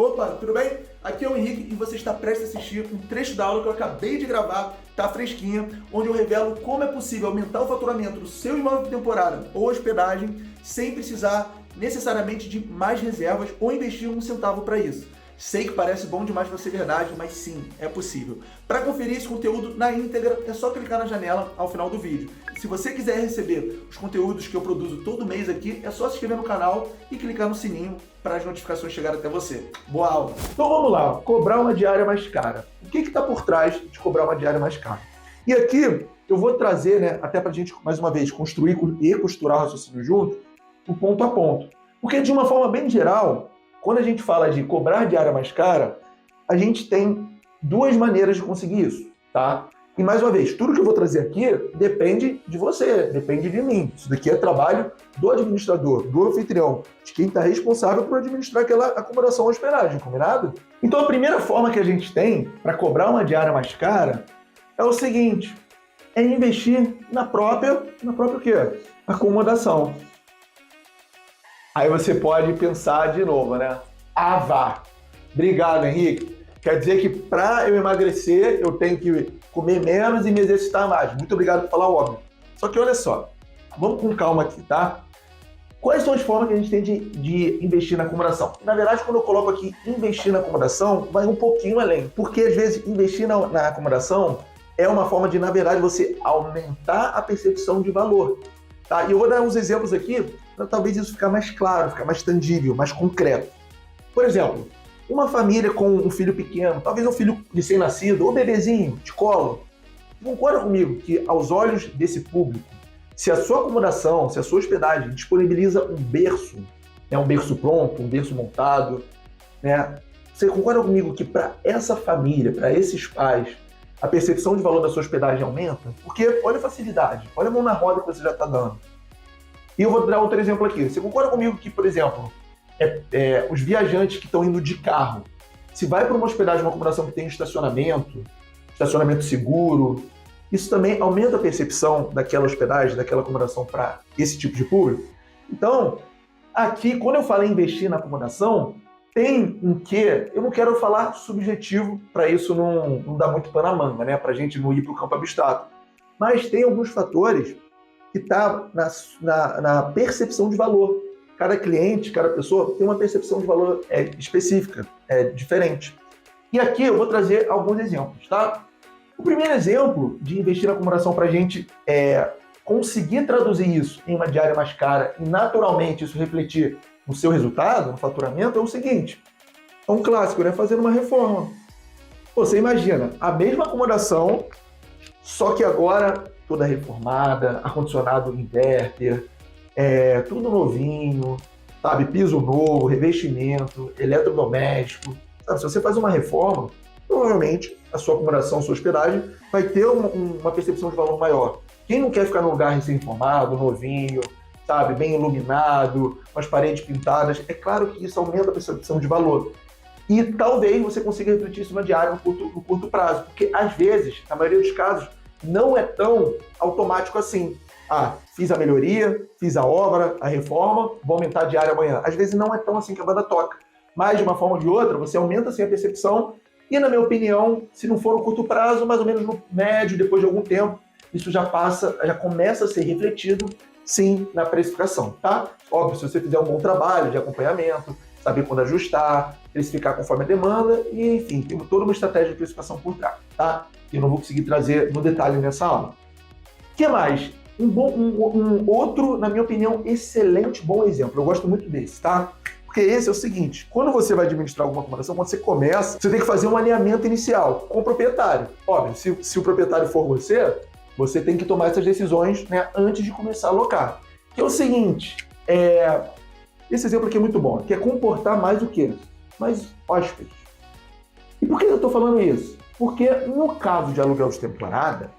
Opa, tudo bem? Aqui é o Henrique e você está prestes a assistir um trecho da aula que eu acabei de gravar, tá fresquinha, onde eu revelo como é possível aumentar o faturamento do seu imóvel de temporada ou hospedagem sem precisar necessariamente de mais reservas ou investir um centavo para isso. Sei que parece bom demais para ser verdade, mas sim, é possível. Para conferir esse conteúdo na íntegra, é só clicar na janela ao final do vídeo. Se você quiser receber os conteúdos que eu produzo todo mês aqui, é só se inscrever no canal e clicar no sininho para as notificações chegarem até você. Boa aula! Então vamos lá, cobrar uma diária mais cara. O que está por trás de cobrar uma diária mais cara? E aqui eu vou trazer, até para a gente, mais uma vez, construir e costurar o raciocínio junto, o ponto a ponto. Porque de uma forma bem geral, quando a gente fala de cobrar diária mais cara, a gente tem duas maneiras de conseguir isso, tá? E mais uma vez, tudo que eu vou trazer aqui depende de você, depende de mim. Isso daqui é trabalho do administrador, do anfitrião, de quem está responsável por administrar aquela acomodação ou hospedagem, combinado? Então a primeira forma que a gente tem para cobrar uma diária mais cara é o seguinte, é investir na própria o quê? Acomodação. Aí você pode pensar de novo, né? Ah, vá. Obrigado, Henrique. Quer dizer que para eu emagrecer, eu tenho que comer menos e me exercitar mais. Muito obrigado por falar o óbvio. Só que olha só, vamos com calma aqui, tá? Quais são as formas que a gente tem de investir na acomodação? Na verdade, quando eu coloco aqui investir na acomodação, vai um pouquinho além. Porque às vezes investir na acomodação é uma forma de, na verdade, você aumentar a percepção de valor. Tá? E eu vou dar uns exemplos aqui para talvez isso ficar mais claro, ficar mais tangível, mais concreto. Por exemplo, uma família com um filho pequeno, talvez um filho recém-nascido ou bebezinho de colo, concorda comigo que aos olhos desse público, se a sua acomodação, se a sua hospedagem disponibiliza um berço pronto, um berço montado, você concorda comigo que para essa família, para esses pais, a percepção de valor da sua hospedagem aumenta? Porque olha a facilidade, olha a mão na roda que você já está dando. E eu vou dar outro exemplo aqui. Você concorda comigo que, por exemplo, os viajantes que estão indo de carro, se vai para uma hospedagem, uma acomodação que tem estacionamento seguro, isso também aumenta a percepção daquela hospedagem, daquela acomodação para esse tipo de público? Então, aqui, quando eu falo em investir na acomodação, tem um quê? Eu não quero falar subjetivo, para isso não dar muito pano à manga, para a gente não ir para o campo abstrato. Mas tem alguns fatores que está na percepção de valor. Cada cliente, cada pessoa tem uma percepção de valor específica, diferente. E aqui eu vou trazer alguns exemplos, tá? O primeiro exemplo de investir na acomodação para a gente conseguir traduzir isso em uma diária mais cara e naturalmente isso refletir no seu resultado, no faturamento, é o seguinte. É um clássico, fazendo uma reforma. Você imagina, a mesma acomodação, só que agora toda reformada, ar-condicionado inverter, tudo novinho, sabe? Piso novo, revestimento, eletrodoméstico. Sabe? Se você faz uma reforma, provavelmente a sua acomodação, a sua hospedagem vai ter uma percepção de valor maior. Quem não quer ficar num lugar recém-reformado, novinho, sabe? Bem iluminado, com as paredes pintadas, é claro que isso aumenta a percepção de valor. E talvez você consiga refletir isso na diária no curto prazo, porque às vezes, na maioria dos casos, não é tão automático assim. Ah, fiz a melhoria, fiz a obra, a reforma, vou aumentar a diária amanhã. Às vezes não é tão assim que a banda toca. Mas, de uma forma ou de outra, você aumenta assim a percepção e, na minha opinião, se não for no curto prazo, mais ou menos no médio, depois de algum tempo, isso já começa a ser refletido, sim, na precificação, tá? Óbvio, se você fizer um bom trabalho de acompanhamento, saber quando ajustar, precificar conforme a demanda e, enfim, tem toda uma estratégia de precificação por trás, tá? Eu não vou conseguir trazer no detalhe nessa aula. O que mais? Um outro, na minha opinião, excelente, bom exemplo. Eu gosto muito desse, tá? Porque esse é o seguinte, quando você vai administrar alguma acomodação, quando você começa, você tem que fazer um alinhamento inicial com o proprietário. Óbvio, se o proprietário for você tem que tomar essas decisões antes de começar a alocar. Que é o seguinte, esse exemplo aqui é muito bom, que é comportar mais o quê? Mais hóspedes. E por que eu estou falando isso? Porque no caso de aluguel de temporada,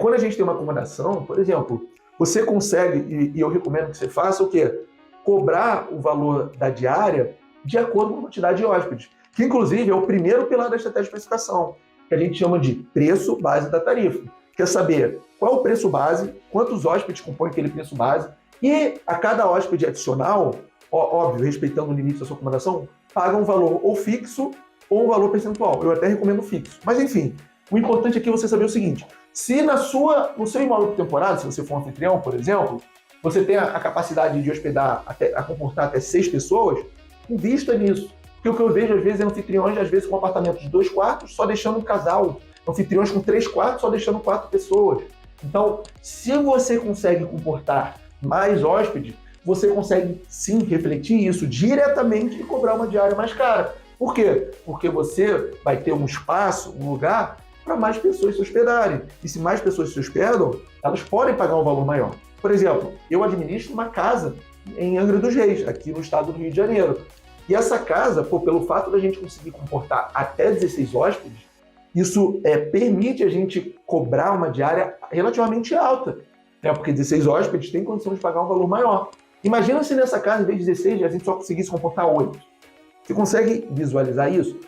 quando a gente tem uma acomodação, por exemplo, você consegue, e eu recomendo que você faça o quê? Cobrar o valor da diária de acordo com a quantidade de hóspedes, que inclusive é o primeiro pilar da estratégia de precificação, que a gente chama de preço base da tarifa. Quer saber qual é o preço base, quantos hóspedes compõem aquele preço base, e a cada hóspede adicional, óbvio, respeitando o limite da sua acomodação, paga um valor ou fixo ou um valor percentual. Eu até recomendo fixo. Mas enfim, o importante aqui é você saber o seguinte: se no seu imóvel por temporada, se você for um anfitrião, por exemplo, você tem a capacidade de hospedar, a comportar até 6 pessoas, invista nisso. Porque o que eu vejo, às vezes, é anfitriões, às vezes, com apartamento de 2 quartos, só deixando um casal. Anfitriões com 3 quartos, só deixando 4 pessoas. Então, se você consegue comportar mais hóspedes, você consegue, sim, refletir isso diretamente e cobrar uma diária mais cara. Por quê? Porque você vai ter um espaço, um lugar, para mais pessoas se hospedarem. E se mais pessoas se hospedam, elas podem pagar um valor maior. Por exemplo, eu administro uma casa em Angra dos Reis, aqui no estado do Rio de Janeiro. E essa casa, pelo fato da gente conseguir comportar até 16 hóspedes, isso permite a gente cobrar uma diária relativamente alta, né? Porque 16 hóspedes têm condição de pagar um valor maior. Imagina se nessa casa, em vez de 16, a gente só conseguisse comportar 8. Você consegue visualizar isso?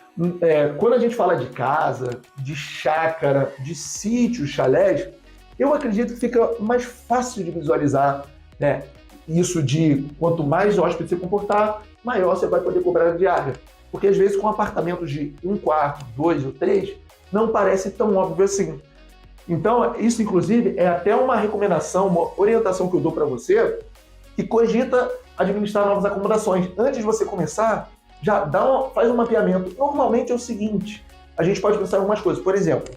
Quando a gente fala de casa, de chácara, de sítio, chalés, eu acredito que fica mais fácil de visualizar, né? Isso de quanto mais hóspedes você comportar, maior você vai poder cobrar a diária. Porque às vezes com apartamentos de 1 quarto, 2 ou 3, não parece tão óbvio assim. Então, isso inclusive é até uma recomendação, uma orientação que eu dou para você, que cogita administrar novas acomodações. Antes de você começar, já faz um mapeamento. Normalmente é o seguinte: a gente pode pensar em algumas coisas. Por exemplo,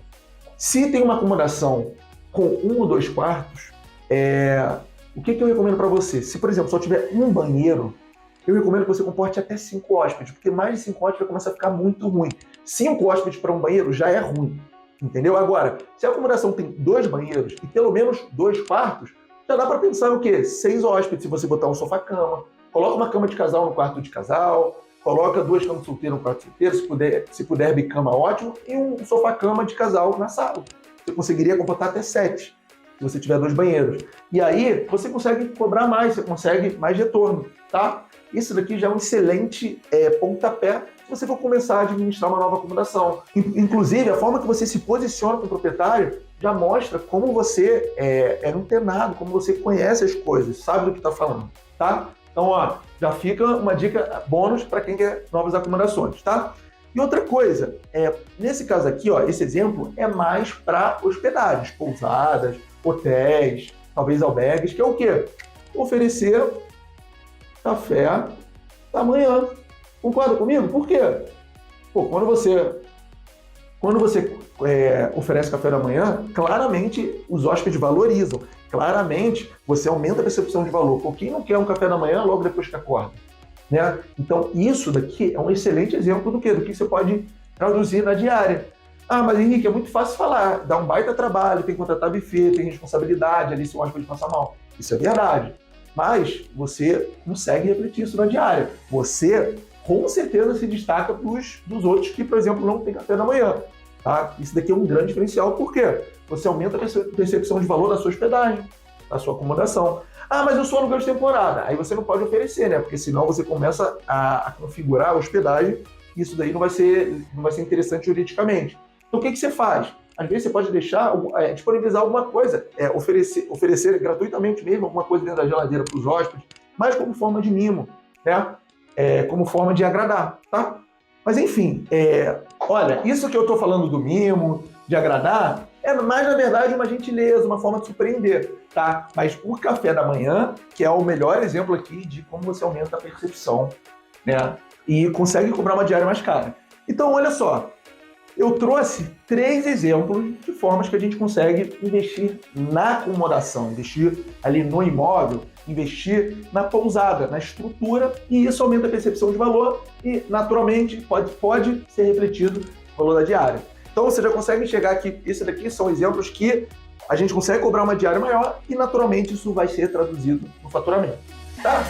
se tem uma acomodação com 1 ou 2 quartos, o que eu recomendo para você? Se, por exemplo, só tiver um banheiro, eu recomendo que você comporte até 5 hóspedes, porque mais de 5 hóspedes vai começar a ficar muito ruim. 5 hóspedes para um banheiro já é ruim, entendeu? Agora, se a acomodação tem 2 banheiros e pelo menos 2 quartos, já dá para pensar o quê? 6 hóspedes, se você botar um sofá-cama, coloca uma cama de casal no quarto de casal, coloca 2 camas solteiras no quarto solteiro, se puder bicama, ótimo, e um sofá-cama de casal na sala. Você conseguiria comportar até 7, se você tiver 2 banheiros. E aí, você consegue cobrar mais, você consegue mais retorno, tá? Isso daqui já é um excelente pontapé se você for começar a administrar uma nova acomodação. Inclusive, a forma que você se posiciona com o proprietário já mostra como você é antenado, como você conhece as coisas, sabe do que está falando, tá? Então, já fica uma dica bônus para quem quer novas acomodações, tá? E outra coisa, nesse caso aqui, esse exemplo é mais para hospedagens, pousadas, hotéis, talvez albergues, que é o quê? Oferecer café da manhã. Concorda comigo? Por quê? Quando você oferece café da manhã, claramente os hóspedes valorizam. Claramente você aumenta a percepção de valor. Por quem não quer um café da manhã logo depois que acorda? Né? Então, isso daqui é um excelente exemplo do que você pode traduzir na diária. Mas Henrique, é muito fácil falar, dá um baita trabalho, tem que contratar buffet, tem responsabilidade ali se o hóspede passar mal. Isso é verdade. Mas você consegue refletir isso na diária. Você, com certeza, se destaca dos outros que, por exemplo, não tem café da manhã. Tá? Isso daqui é um grande diferencial. Por quê? Você aumenta a percepção de valor da sua hospedagem, da sua acomodação. Mas eu sou aluguel de temporada. Aí você não pode oferecer, né? Porque senão você começa a configurar a hospedagem e isso daí não vai ser interessante juridicamente. Então, o que você faz? Às vezes você pode disponibilizar alguma coisa, oferecer gratuitamente mesmo alguma coisa dentro da geladeira para os hóspedes, mas como forma de mimo, né? Como forma de agradar, tá? Mas enfim, olha, isso que eu estou falando do mimo, de agradar, é mais, na verdade, uma gentileza, uma forma de surpreender, tá? Mas o café da manhã, que é o melhor exemplo aqui de como você aumenta a percepção, né? E consegue cobrar uma diária mais cara. Então, olha só, eu trouxe 3 exemplos de formas que a gente consegue investir na acomodação, investir ali no imóvel, investir na pousada, na estrutura, e isso aumenta a percepção de valor e, naturalmente, pode ser refletido no valor da diária. Então, você já consegue enxergar que esses daqui são exemplos que a gente consegue cobrar uma diária maior e, naturalmente, isso vai ser traduzido no faturamento, tá?